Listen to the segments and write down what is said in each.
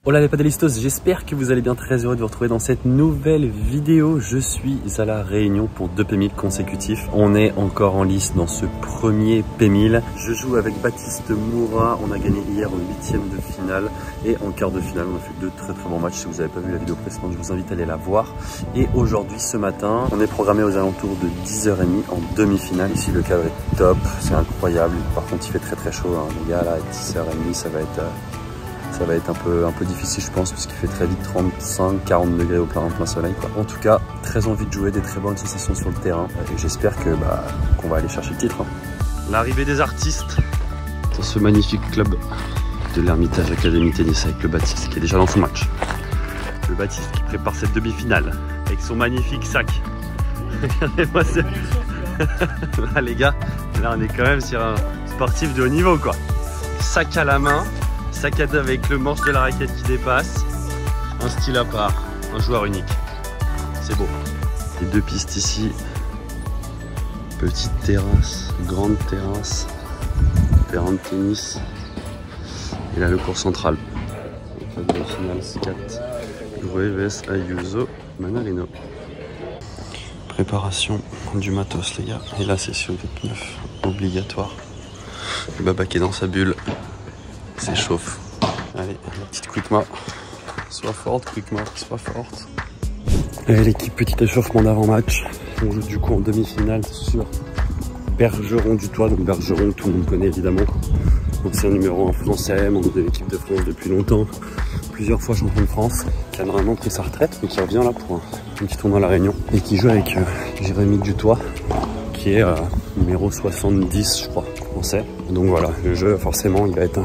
Hola les padelistos, j'espère que vous allez bien, très heureux de vous retrouver dans cette nouvelle vidéo. Je suis à la Réunion pour 2 P1000 consécutifs. On est encore en lice dans ce premier P1000. Je joue avec Baptiste Moura, on a gagné hier au 8e de finale et en quart de finale on a fait 2 très bons matchs. Si vous n'avez pas vu la vidéo précédente, je vous invite à aller la voir. Et aujourd'hui, ce matin, on est programmé aux alentours de 10h30 en demi-finale. Ici le cadre est top, c'est incroyable. Par contre il fait très chaud, hein, les gars, là à 10h30 ça va être un peu difficile, je pense, puisqu'il fait très vite 35-40 degrés au plein soleil, quoi. En tout cas, très envie de jouer, des très bonnes sensations sur le terrain. Et j'espère qu'on va aller chercher le titre. L'arrivée des artistes dans ce magnifique club de l'Hermitage Académie Tennis avec le Baptiste qui est déjà dans son match. Le Baptiste qui prépare cette demi-finale avec son magnifique sac. Regardez-moi ça. Là, les gars, là on est quand même sur un sportif de haut niveau, quoi. Sac à la main. Sac à dos avec le manche de la raquette qui dépasse, un style à part, un joueur unique. C'est beau. Les 2 pistes ici, petite terrasse, grande terrasse, terrain de tennis. Et là le court central. Donc la finale 4, Grueves Ayuso Manarino. Préparation du matos, les gars. Et là c'est sur le 9 obligatoire. Le Baba qui est dans sa bulle. S'échauffe. Allez, la petite Quickma. Sois forte, Quickma, sois forte. Et l'équipe, petit échauffement d'avant-match. On joue du coup en demi-finale sur Bergeron du Toit. Donc Bergeron, tout le monde connaît évidemment. Ancien numéro 1 français, membre de l'équipe de France depuis longtemps. Plusieurs fois champion de France. Qui a normalement pris sa retraite, mais qui revient là pour un petit tournoi à la Réunion. Et qui joue avec Jérémy Dutoit, qui est numéro 70, je crois, français. Donc voilà, le jeu, forcément, il va être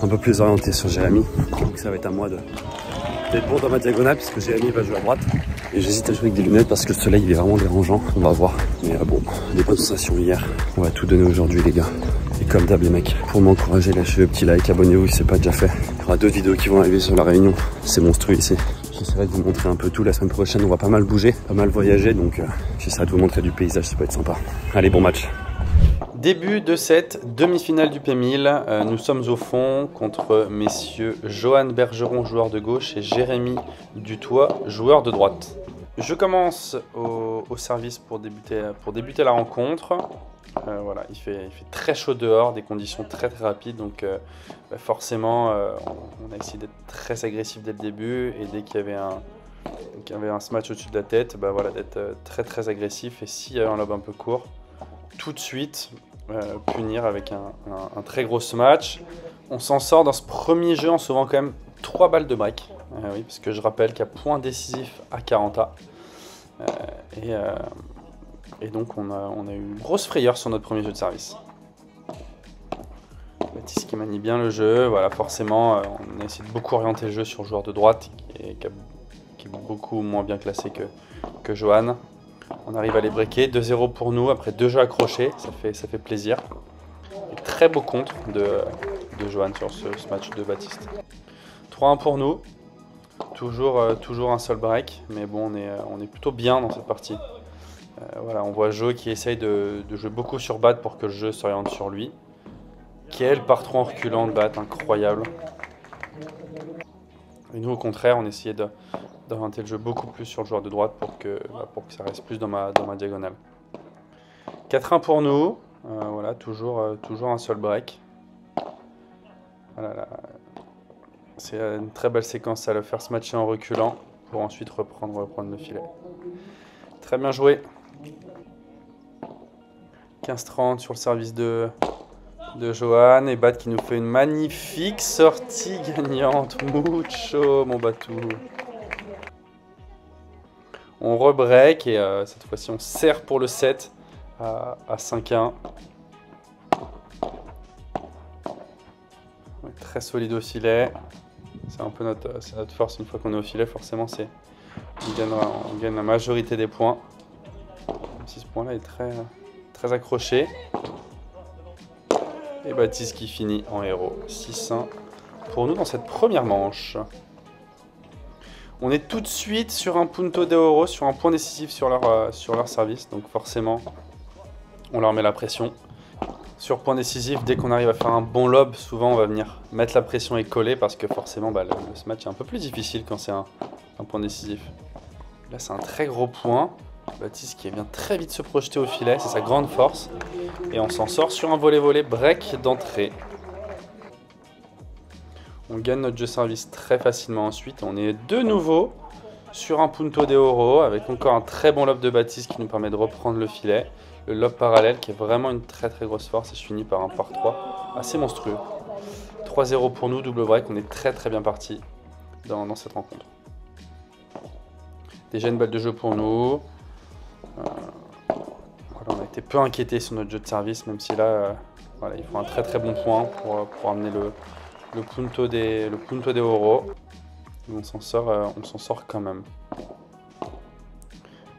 un peu plus orienté sur Jérémy, donc ça va être à moi d'être bon dans ma diagonale puisque Jérémy va jouer à droite. Et j'hésite à jouer avec des lunettes parce que le soleil il est vraiment dérangeant, on va voir. Mais bon, des bonnes sensations hier, on va tout donner aujourd'hui les gars. Et comme d'hab les mecs, pour m'encourager, lâchez le petit like, abonnez-vous si c'est pas déjà fait. Il y aura 2 vidéos qui vont arriver sur la Réunion, c'est monstrueux ici. J'essaierai de vous montrer un peu tout, la semaine prochaine on va pas mal bouger, pas mal voyager, donc j'essaierai de vous montrer du paysage, ça peut être sympa. Allez, bon match. Début de cette demi-finale du P1000, nous sommes au fond contre messieurs Johan Bergeron, joueur de gauche, et Jérémy Dutoit, joueur de droite. Je commence au service pour débuter la rencontre. Voilà, il fait très chaud dehors, des conditions très rapides, donc forcément on a essayé d'être très agressif dès le début, et dès qu'il y avait un smash au-dessus de la tête, voilà, d'être très agressif, et s'il y avait un lob un peu court, tout de suite punir avec un très gros smash. On s'en sort dans ce premier jeu en sauvant quand même 3 balles de break. Oui, parce que je rappelle qu'il y a point décisif à 40A. Et donc on a eu une grosse frayeur sur notre premier jeu de service. Baptiste qui manie bien le jeu. Voilà, forcément, on a essayé de beaucoup orienter le jeu sur le joueur de droite qui est beaucoup moins bien classé que Johan. On arrive à les breaker, 2-0 pour nous après 2 jeux accrochés, ça fait plaisir. Et très beau contre de Johan sur ce match de Baptiste. 3-1 pour nous, toujours un seul break, mais bon on est plutôt bien dans cette partie. Voilà, on voit Jo qui essaye de jouer beaucoup sur bat pour que le jeu s'oriente sur lui. Quel par-3 en reculant de bat, incroyable. Et nous au contraire, on essayait d'orienter le jeu beaucoup plus sur le joueur de droite pour que ça reste plus dans ma diagonale. 4-1 pour nous, voilà, toujours un seul break. Voilà, c'est une très belle séquence à le faire se matcher en reculant pour ensuite reprendre le filet. Très bien joué. 15-30 sur le service de Johan, et Bat qui nous fait une magnifique sortie gagnante. Mucho, mon Batou. On rebreak et cette fois-ci on serre pour le 7 à 5-1. Très solide au filet. C'est un peu notre force une fois qu'on est au filet. Forcément, on gagne la majorité des points. Même si ce point-là est très accroché. Et Baptiste qui finit en héros. 6-1 pour nous dans cette première manche. On est tout de suite sur un punto de oro, sur un point décisif sur leur service. Donc forcément, on leur met la pression. Sur point décisif, dès qu'on arrive à faire un bon lob, souvent on va venir mettre la pression et coller parce que forcément ce match est un peu plus difficile quand c'est un point décisif. Là c'est un très gros point. Baptiste qui vient très vite se projeter au filet, c'est sa grande force. Et on s'en sort sur un volley-volley break d'entrée. On gagne notre jeu service très facilement ensuite. On est de nouveau sur un punto de oro avec encore un très bon lob de Baptiste qui nous permet de reprendre le filet. Le lob parallèle qui est vraiment une très grosse force et je finis par un par 3 assez monstrueux. 3-0 pour nous, double break, on est très bien parti dans cette rencontre. Déjà une balle de jeu pour nous. Voilà, on a été peu inquiétés sur notre jeu de service, même si là, voilà, il faut un très bon point pour amener le punto de oro. On s'en sort quand même.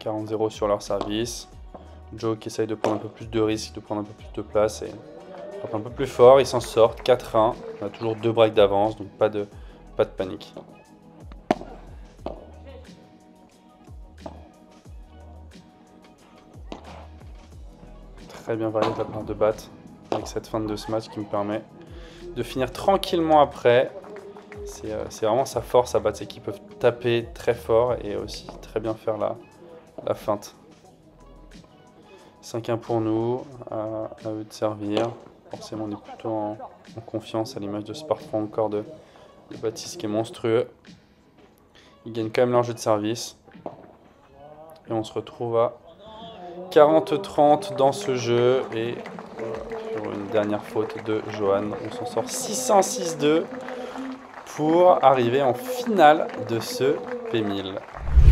40-0 sur leur service. Joe qui essaye de prendre un peu plus de risques, de prendre un peu plus de place et un peu plus fort. Ils s'en sortent. 4-1. On a toujours 2 breaks d'avance, donc pas de panique. Très bien varié de la part de Bat avec cette fin de ce match qui me permet de finir tranquillement après. C'est vraiment sa force à Bat, c'est qu'ils peuvent taper très fort et aussi très bien faire la feinte. 5-1 pour nous, à eux de servir. Forcément on est plutôt en confiance à l'image de ce parfum encore de Baptiste qui est monstrueux. Ils gagnent quand même leur jeu de service. Et on se retrouve à 40-30 dans ce jeu. Et sur une dernière faute de Johan, on s'en sort 6-1, 6-2 pour arriver en finale de ce P1000.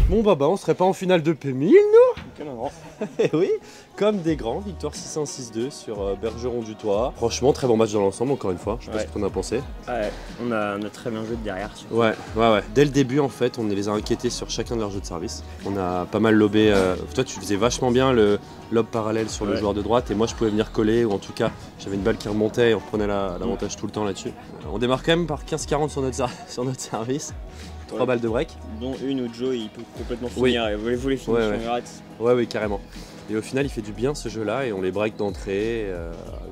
Bon on serait pas en finale de P1000 nous? Comme un grand. Eh oui, comme des grands, victoire 6-1, 6-2 sur Bergeron du Toit. Franchement, très bon match dans l'ensemble, encore une fois. Je sais pas ce qu'on a pensé. Ouais, on a très bien joué de derrière. Ouais. Dès le début, en fait, on les a inquiétés sur chacun de leurs jeux de service. On a pas mal lobé. Toi, tu faisais vachement bien le lob parallèle sur le joueur de droite, et moi, je pouvais venir coller, ou en tout cas, j'avais une balle qui remontait et on prenait l'avantage tout le temps là-dessus. On démarre quand même par 15-40 sur notre service. 3 balles de break. Dont une où Joe il peut complètement finir et voler finir sur une rate. Oui, carrément. Et au final, il fait du bien ce jeu-là et on les break d'entrée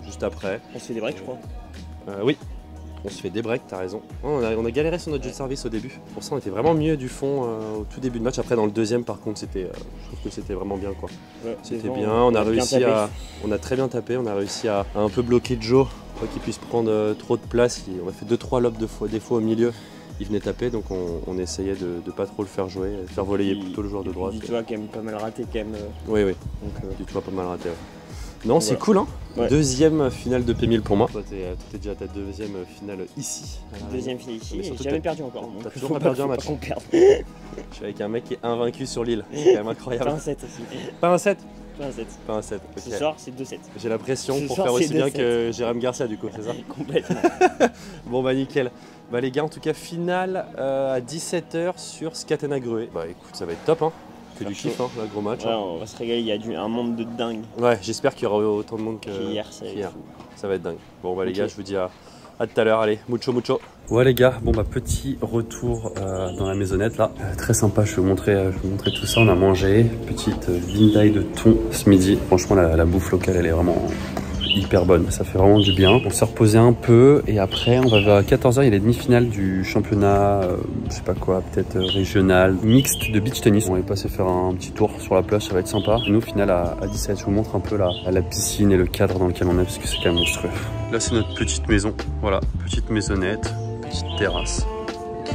juste après. On se fait des breaks, je crois. Oui, on se fait des breaks, t'as raison. On a galéré sur notre jeu de service au début. Pour ça, on était vraiment mieux du fond au tout début de match. Après, dans le deuxième, par contre, je trouve que c'était vraiment bien, quoi. Ouais, c'était bien. On a très bien tapé. On a réussi à un peu bloquer Joe, pas qu'il puisse prendre trop de place. On a fait 2-3 lobs des fois au milieu. Il venait taper, donc on essayait de pas trop le faire jouer, de faire voler plutôt le joueur de droite. Du toit quand même pas mal raté quand même. Oui. Donc, du toit pas mal raté. Ouais. Non, c'est cool, hein. Ouais. Deuxième finale de P1000 pour moi. Toi, t'es déjà à ta deuxième finale ici. Deuxième finale ici, j'ai jamais perdu encore. T'as toujours pas perdu un match. Je suis avec un mec qui est invaincu sur l'île, c'est quand même incroyable. Pas un 7 aussi. Pas un 7 Pas un 7. Pas un 7. Okay. Ce soir, c'est 2-7. J'ai la pression pour faire aussi bien que Jérém Garcia, du coup, c'est ça? Complètement. Bon, bah nickel. Bah les gars, en tout cas, finale à 17h sur Scatena Gruet. Bah écoute, ça va être top, hein. Que du kiff, hein, là, gros match. Ouais, on va se régaler, il y a un monde de dingue. Ouais, j'espère qu'il y aura autant de monde qu'hier. Ça va être dingue. Bon, bah les gars, je vous dis à tout à l'heure. Allez, mucho. Ouais les gars, bon bah petit retour dans la maisonnette là. Très sympa, je vais vous montrer tout ça. On a mangé, petite vindai de thon ce midi. Franchement, la bouffe locale, elle est vraiment hyper bonne, ça fait vraiment du bien. On s'est reposé un peu et après on va vers 14h, il y a les demi-finales du championnat, je sais pas quoi, peut-être régional, mixte de beach tennis. On va passer faire un petit tour sur la plage, ça va être sympa. Et nous, finale à 17, je vous montre un peu la piscine et le cadre dans lequel on est parce que c'est quand même monstrueux. Là c'est notre petite maison, voilà, petite maisonnette, petite terrasse,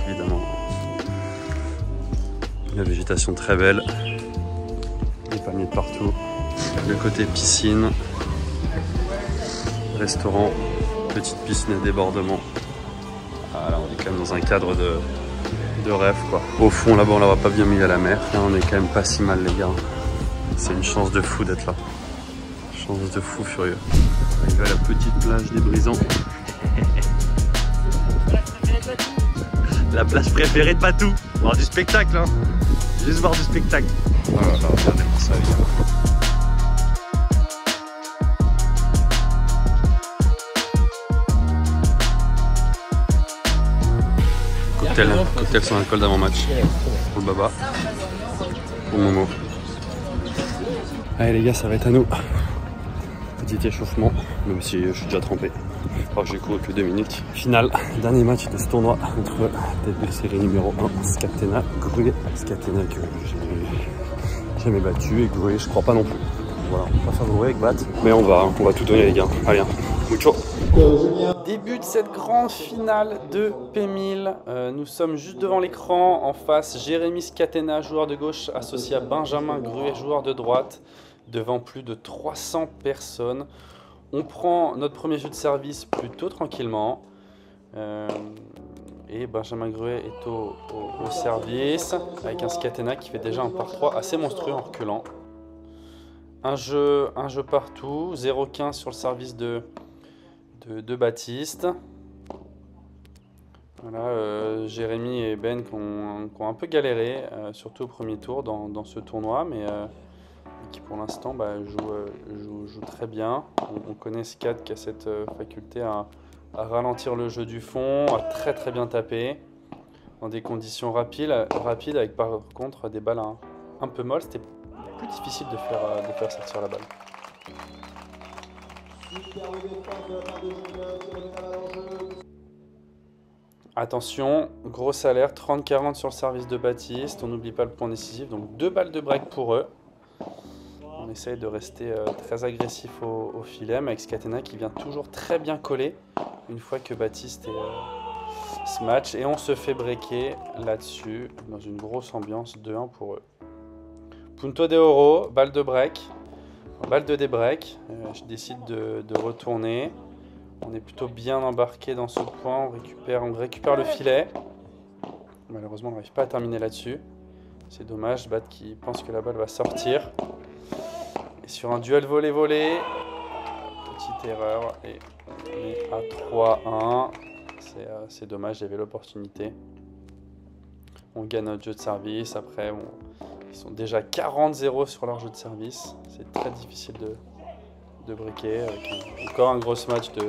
évidemment. La végétation très belle, des palmiers de partout, le côté piscine. Restaurant, petite piscine à débordement. Voilà, on est quand même dans un cadre de rêve quoi. Au fond là-bas on la voit pas bien mis à la mer. Là on est quand même pas si mal les gars. C'est une chance de fou d'être là. Chance de fou furieux. Arrivé à la petite plage des Brisants. La plage préférée de Patou. Voir du spectacle hein. Juste voir du spectacle. Oh là là, regardez-moi ça les gars. Cocktail sans alcool d'avant-match. Pour le baba. Pour Momo. Allez les gars, ça va être à nous. Petit échauffement, même si je suis déjà trempé. Alors j'ai couru que 2 minutes. Finale, dernier match de ce tournoi contre tête de série numéro 1, Scatena Gruet. Scatena que j'ai jamais battu et Gruet je crois pas non plus. Voilà, on va faire Gruet avec Bat. Mais on va tout donner les gars. Allez, mucho. Début de cette grande finale de P1000. Nous sommes juste devant l'écran. En face, Jérémy Scatena, joueur de gauche, associé à Benjamin Gruet, joueur de droite, devant plus de 300 personnes. On prend notre premier jeu de service plutôt tranquillement. Et Benjamin Gruet est au service, avec un Scatena qui fait déjà un par 3 assez monstrueux en reculant. Un jeu partout, 0-15 sur le service de Baptiste. Voilà, Jérémy et Ben qui ont un peu galéré, surtout au premier tour dans ce tournoi, mais qui pour l'instant joue très bien. On connaît Scat qui a cette faculté à ralentir le jeu du fond, à très bien taper dans des conditions rapides avec par contre des balles un peu molles. C'était plus difficile de faire sortir la balle. Attention, gros alerte, 30-40 sur le service de Baptiste. On n'oublie pas le point décisif, donc 2 balles de break pour eux. On essaye de rester très agressif au filet, mais avec Scatena qui vient toujours très bien coller une fois que Baptiste est smash. Et on se fait breaker là-dessus, dans une grosse ambiance, 2-1 pour eux. Punto de oro, balle de break, balle de débreak. Je décide de retourner. On est plutôt bien embarqué dans ce point, on récupère le filet. Malheureusement, on n'arrive pas à terminer là-dessus. C'est dommage, Bat qui pense que la balle va sortir. Et sur un duel volé-volé, petite erreur et on est à 3-1. C'est dommage, j'avais l'opportunité. On gagne notre jeu de service. Après, ils sont déjà 40-0 sur leur jeu de service. C'est très difficile de briquer. Avec encore un gros match de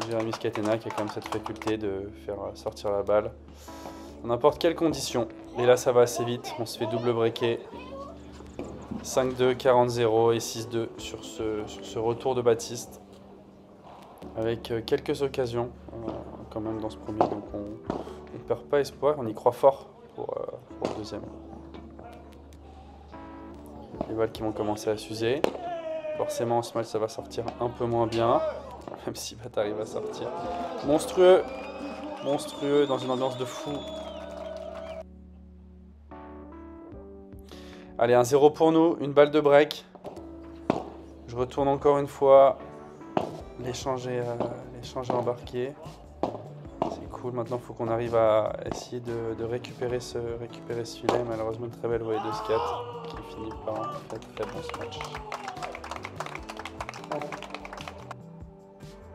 Jérémy Scatena qui a quand même cette faculté de faire sortir la balle dans n'importe quelle condition. Et là, ça va assez vite. On se fait double breaker. 5-2, 40-0 et 6-2 sur ce retour de Baptiste. Avec quelques occasions quand même dans ce premier. Donc on ne perd pas espoir. On y croit fort pour le deuxième. Les balles qui vont commencer à s'user. Forcément, en ce match, ça va sortir un peu moins bien. Même si Bat arrive à sortir. Monstrueux. Monstrueux dans une ambiance de fou. Allez, 1-0 pour nous. Une balle de break. Je retourne encore une fois. L'échanger embarqué. C'est cool. Maintenant, il faut qu'on arrive à essayer de récupérer ce filet. Malheureusement, une très belle volée de Scat qui finit par un très bon ce match.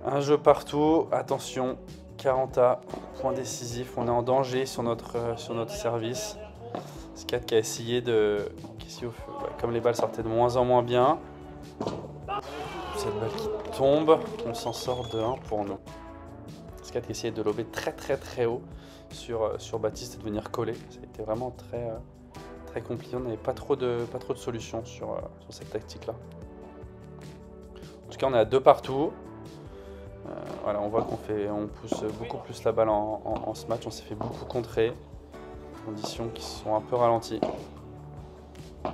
Un jeu partout, attention, 40A, point décisif, on est en danger sur notre service. Scat qui a essayé comme les balles sortaient de moins en moins bien. Cette balle qui tombe, on s'en sort de 1 pour nous. Scat qui a essayé de lober très haut sur Baptiste et de venir coller. Ça a été vraiment très compliqué, on n'avait pas trop de solutions sur cette tactique-là. En tout cas, on est à 2 partout. Voilà, on voit on pousse beaucoup plus la balle en ce match. On s'est fait beaucoup contrer. Conditions qui sont un peu ralenties. On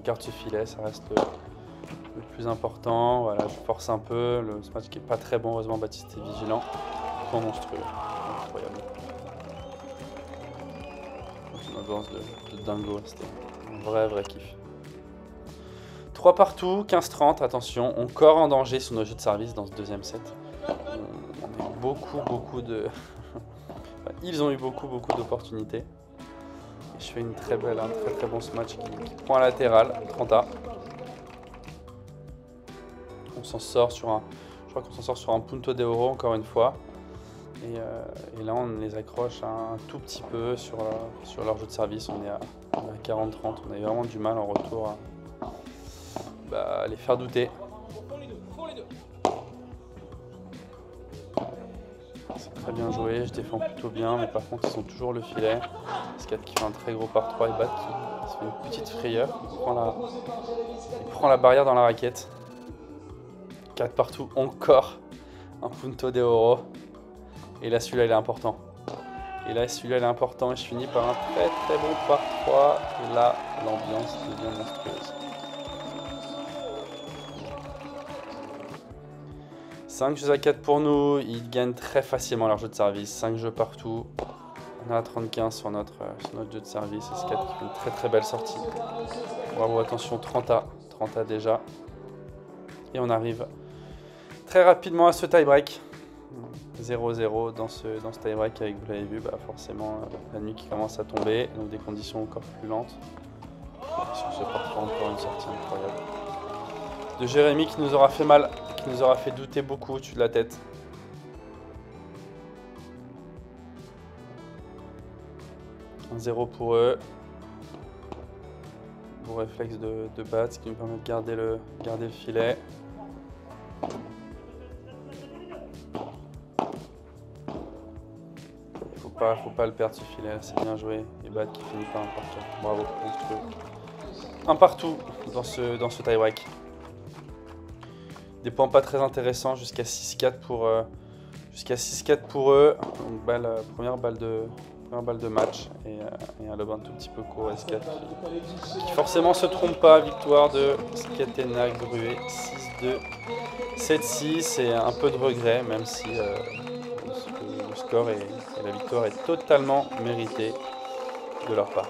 garde ce filet, ça reste le plus important. Voilà, je force un peu. Ce match qui n'est pas très bon. Heureusement, Baptiste est vigilant. Trop monstrueux. Incroyable. Une ambiance de dingo. C'était un vrai kiff. 3 partout, 15-30, attention, encore en danger sur nos jeux de service dans ce deuxième set. On a eu beaucoup de... Ils ont eu beaucoup d'opportunités. Je fais un très bon match qui prend un latéral, 30A. On s'en sort sur je crois qu'on s'en sort sur un punto de oro encore une fois. Et là, on les accroche un tout petit peu sur leur jeu de service. On est à 40-30, on a eu vraiment du mal en retour à les faire douter. C'est très bien joué, je défends plutôt bien, mais par contre ils ont toujours le filet. Scat qui fait un très gros par 3 et Bat qui se fait une petite frayeur. Il prend la barrière dans la raquette. 4 partout, encore un punto de oro. Et là, celui-là, il est important. Et là, celui-là, il est important. Et je finis par un très très bon par 3. Et là, l'ambiance devient monstrueuse. 5 jeux à 4 pour nous. Ils gagnent très facilement leur jeu de service. 5 jeux partout. On est à 30-15 sur notre jeu de service. Et Skat qui fait une très très belle sortie. Bravo, attention, 30A. 30A déjà. Et on arrive très rapidement à ce tie-break. 0-0 dans ce tie-break avec, vous l'avez vu, bah forcément la nuit qui commence à tomber, donc des conditions encore plus lentes. Sur ce parcours, encore une sortie incroyable de Jérémy qui nous aura fait mal, qui nous aura fait douter beaucoup au-dessus de la tête. Un 0 pour eux. Beau réflexe de battre, ce qui nous permet de garder le filet. Faut pas le perdre ce filet, c'est bien joué. Et Bat qui finit par un partout. Bravo, monstrueux. Un partout dans ce tie-break. Des points pas très intéressants jusqu'à 6-4 pour eux. Donc première balle de match et un lob un tout petit peu court. S4 qui forcément se trompe pas. Victoire de Skatena Grué 6-2, 7-6 et un peu de regret, même si le score et la victoire est totalement méritée de leur part.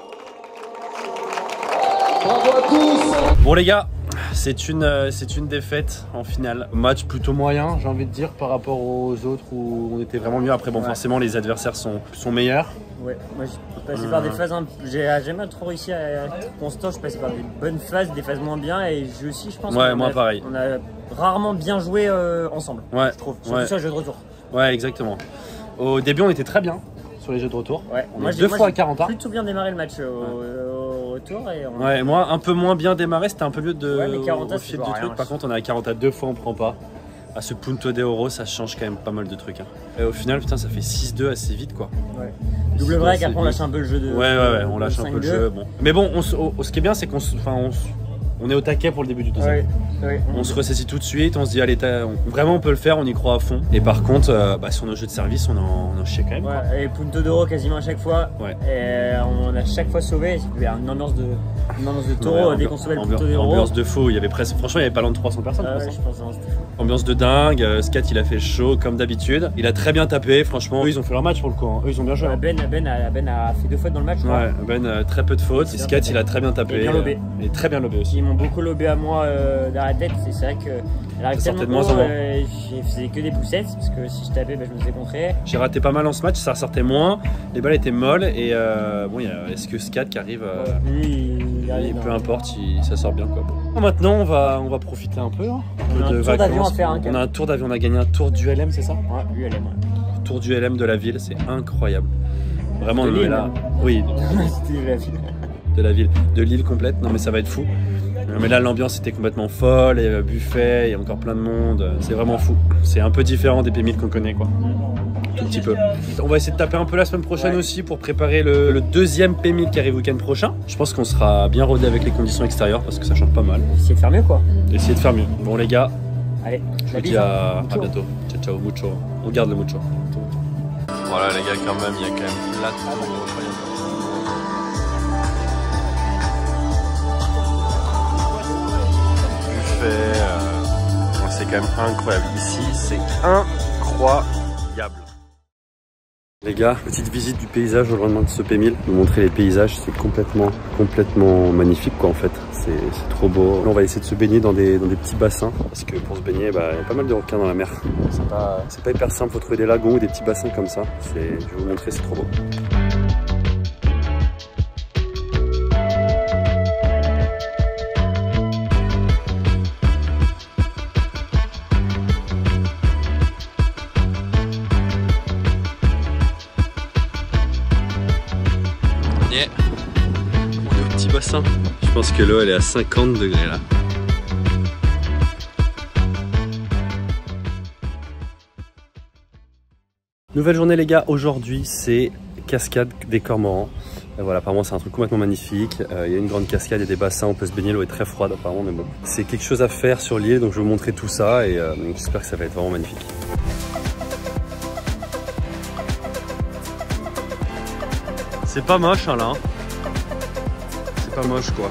Bon les gars, c'est une défaite en finale. Match plutôt moyen, j'ai envie de dire, par rapport aux autres où on était vraiment mieux. Après bon, forcément les adversaires sont meilleurs. Ouais, moi je passais par des phases, j'ai jamais trop réussi à être constant, je passais par des bonnes phases, des phases moins bien et j'ai aussi, je pense, ouais, moi pareil. On a rarement bien joué ensemble, ouais, je trouve, surtout sur le jeu de retour. Ouais, exactement. Au début on était très bien sur les jeux de retour. Ouais. On a 2 fois à 40 ans. Plutôt bien démarré le match au retour. Et on... Ouais, moi un peu moins bien démarré, c'était un peu mieux au fil du truc. Par contre on est à 40 à 2 fois on prend pas. À ce punto de oro, ça change quand même pas mal de trucs. Hein. Et au final, putain, ça fait 6-2 assez vite quoi. Ouais. Double break, après on lâche un peu le jeu de. Ouais, on lâche un peu le jeu. Bon. Mais bon, ce qui est bien, c'est qu'on est au taquet pour le début du deuxième. Ouais, on se ressaisit tout de suite, on se dit allez, vraiment on peut le faire, on y croit à fond. Et par contre, sur nos jeux de service, on en chie quand même. Ouais, et punto d'oro quasiment à chaque fois. Ouais. Et on a chaque fois sauvé. Il y a une ambiance de taureau dès qu'on sauvait le punto d'oro. Ambiance de fou. Il y avait presque, franchement, il y avait pas loin de 300 personnes. Je pense. Ambiance de dingue. Skat, il a fait chaud comme d'habitude. Il a très bien tapé. Franchement, eux, ils ont fait leur match pour le coup. Hein. Eux, ils ont bien joué. Ben a fait 2 fautes dans le match. Ouais, Ben très peu de fautes. Et Skat, il a très bien tapé. Et bien lobé. Et très bien lobé aussi. Ils m'ont beaucoup lobé à moi derrière la tête. C'est vrai que elle arrive tellement haut, je faisais que des poussettes parce que si je tapais, je me faisais contrer. J'ai raté pas mal en ce match, ça ressortait moins. Les balles étaient molles et bon, il y a est-ce que Skat qui arrive. Lui, il arrive. Peu importe, ça sort bien quoi. Maintenant, on va profiter un peu. On a un tour d'avion à faire. On a un tour d'avion, on a gagné un tour du LM, c'est ça? Ouais, ULM. Ouais. Tour du LM de la ville, c'est incroyable. Vraiment, on est là. Oui. C'était de la ville. De la ville, de l'île complète. Non mais ça va être fou. Mais là l'ambiance était complètement folle, il y avait buffet, il y a encore plein de monde, c'est vraiment fou. C'est un peu différent des P1000 qu'on connaît quoi. Tout petit peu. On va essayer de taper un peu la semaine prochaine aussi pour préparer le deuxième P1000 qui arrive week-end prochain. Je pense qu'on sera bien rodé avec les conditions extérieures parce que ça change pas mal. Essayer de faire mieux quoi. Essayer de faire mieux. Bon les gars, allez, je vous dis à bientôt. Ciao ciao, mucho. On garde le mucho. Voilà les gars, quand même, il y a quand même plein de monde. C'est quand même incroyable. Ici, c'est incroyable. Les gars, petite visite du paysage au lendemain de ce P1000. Vous montrer les paysages, c'est complètement magnifique quoi en fait. C'est trop beau. Là, on va essayer de se baigner dans des petits bassins parce que pour se baigner, il y a pas mal de requins dans la mer. C'est pas hyper simple, faut trouver des lagons ou des petits bassins comme ça. Je vais vous montrer, c'est trop beau. On est au petit bassin. Je pense que l'eau elle est à 50 degrés là. Nouvelle journée les gars, aujourd'hui c'est cascade des cormorans. Et voilà, apparemment c'est un truc complètement magnifique. Il y a une grande cascade et des bassins, on peut se baigner, l'eau est très froide apparemment, mais bon. C'est quelque chose à faire sur l'île, donc je vais vous montrer tout ça et j'espère que ça va être vraiment magnifique. C'est pas moche hein, là. C'est pas moche quoi.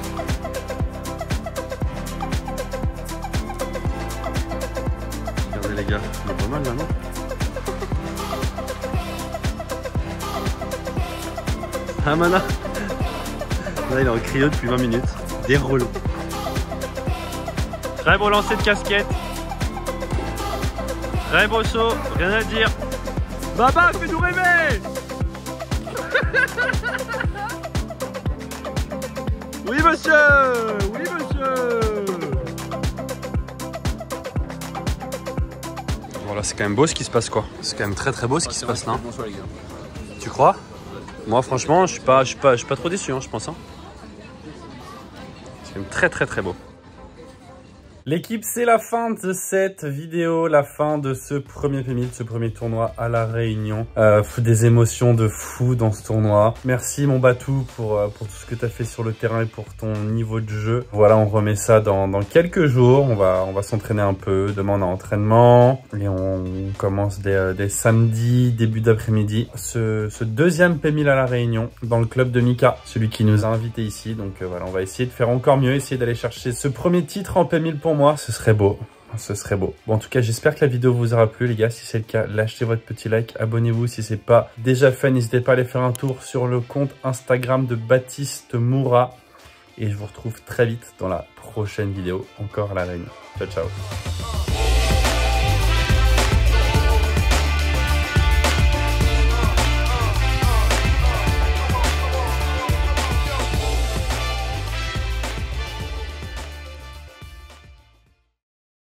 Regardez les gars, il est pas mal là non? Ah Mana. Là il est en cryo depuis 20 minutes. Des relous. Très beau lancer de casquette. Très beau saut, rien à dire. Baba, fais-nous rêver. Oui monsieur. Oui monsieur. Voilà, c'est quand même beau ce qui se passe quoi. C'est quand même très beau ce qui se passe là. Tu crois? Moi franchement je suis pas trop déçu hein, je pense hein. C'est quand même très beau. L'équipe, c'est la fin de cette vidéo, la fin de ce premier PMI, de ce premier tournoi à La Réunion. Des émotions de fou dans ce tournoi. Merci mon Batou pour tout ce que tu as fait sur le terrain et pour ton niveau de jeu. Voilà, on remet ça dans quelques jours. On va s'entraîner un peu. Demain, on a entraînement. Et on commence dès samedi, début d'après-midi. Ce deuxième PMI à La Réunion dans le club de Mika, celui qui nous a invités ici. Donc voilà, on va essayer de faire encore mieux, essayer d'aller chercher ce premier titre en PMI pour moi, ce serait beau. Ce serait beau. Bon, en tout cas, j'espère que la vidéo vous aura plu, les gars. Si c'est le cas, lâchez votre petit like. Abonnez-vous si c'est pas déjà fait. N'hésitez pas à aller faire un tour sur le compte Instagram de Baptiste Moura. Et je vous retrouve très vite dans la prochaine vidéo. Encore à La Réunion. Ciao, ciao.